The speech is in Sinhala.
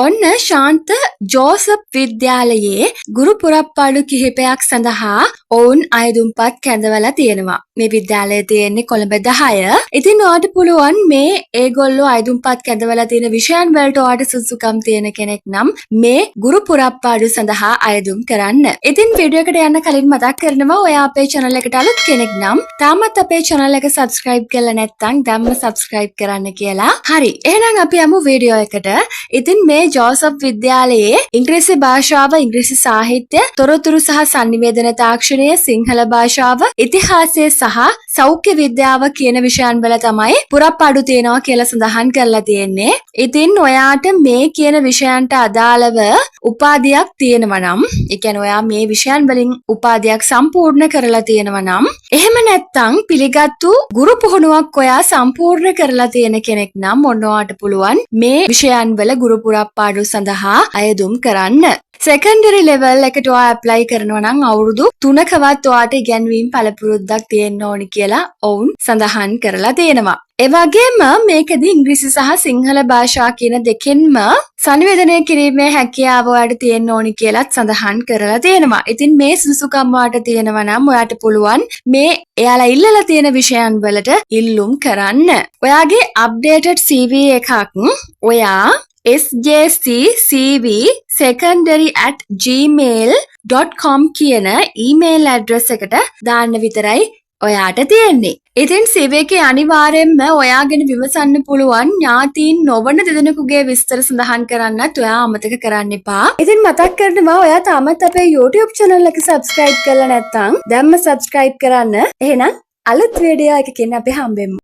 ඔන්න ශාන්ත ජෝසප් විද්‍යාලයේ ගුරු පුරප්පාඩු කිහිපයක් සඳහා ඔවුන් අයදුම්පත් කැඳවලා තියෙනවා. මේ විද්‍යාලය තියෙන්නේ කොළඹ 10. ඉතින් ඔයාට පුළුවන් මේ ඒගොල්ලෝ අයදුම්පත් කැඳවලා තියෙන විෂයන් වලට ඔයාට සුසුකම් තියෙන කෙනෙක් නම් මේ ගුරු පුරප්පාඩු සඳහා අයදුම් කරන්න. ඉතින් වීඩියෝ එකට යන්න කලින් මතක් කරනවා ඔයා අපේ channel එකට අලුත් කෙනෙක් නම් තාමත් අපේ channel එක subscribe කරලා නැත්නම් දැම්ම subscribe කරන්න කියලා. හරි. එහෙනම් අපි යමු වීඩියෝ එකට. ඉතින් මේ ජෝසප් විද්‍යාලයේ ඉංග්‍රීසි භාෂාව, ඉංග්‍රීසි සාහිත්‍ය, තොරතුරු සහ sannivedana තාක්ෂණය, සිංහල භාෂාව, ඉතිහාසය සහ සෞඛ්‍ය විද්‍යාව කියන විෂයන් වල තමයි පුරප්පාඩු තියෙනවා කියලා සඳහන් කරලා තියෙන්නේ. ඉතින් ඔයාට මේ කියන විෂයන්ට අදාළව උපාධියක් තියෙනවා නම්, ඒ කියන්නේ ඔයා මේ විෂයන් වලින් උපාධියක් සම්පූර්ණ කරලා තියෙනවා නම්, එහෙම නැත්නම් පිළිගත්තු ගුරු පුහුණුවක් ඔයා සම්පූර්ණ කරලා තියෙන කෙනෙක් නම් ඔන්න ඔයාට පුළුවන් මේ විෂයන් වල ගුරු පුරප්පාඩු සඳහා අයදුම් කරන්න. සෙකන්ඩරි ලෙවල් එකට ඔයා ඇප්ලයි කරනවා නම් අවුරුදු 3කවත් ඔයාට ඉගෙනවීම පළපුරුද්දක් තියෙන්න ඕනි කියලා ඔවුන් සඳහන් කරලා තියෙනවා. ඒ වගේම මේකදී ඉංග්‍රීසි සහ සිංහල භාෂා කියන දෙකෙන්ම සංවේදනය කිරීමේ හැකියාව ඔයාට තියෙන්න ඕනි කියලාත් සඳහන් කරලා තියෙනවා. ඉතින් මේ සුසුකම් ඔයාට තියෙනවා නම් ඔයාට පුළුවන් මේ එයාලා ඉල්ලලා තියෙන විෂයන් වලට ඉල්ලුම් කරන්න. ඔයාගේ updated CV එකක් ඔයා sjccvsecondary@gmail.com කියන ඊමේල් ඇඩ්‍රස් එකට දාන්න විතරයි ඔයාට තියෙන්නේ. ඉතින් CV එකේ අනිවාර්යෙන්ම ඔයාගෙන විමසන්න පුළුවන් ඥාතීන් නොවන දෙදෙනෙකුගේ විස්තර සඳහන් කරන්නත් ඔයා අමතක කරන්න එපා. ඉතින් මතක් කරනවා ඔයා තාමත් අපේ YouTube channel එක subscribe කරලා නැත්නම් දැම්ම subscribe කරන්න. එහෙනම් අලුත් වීඩියෝ එකකින් අපි හම්බෙමු.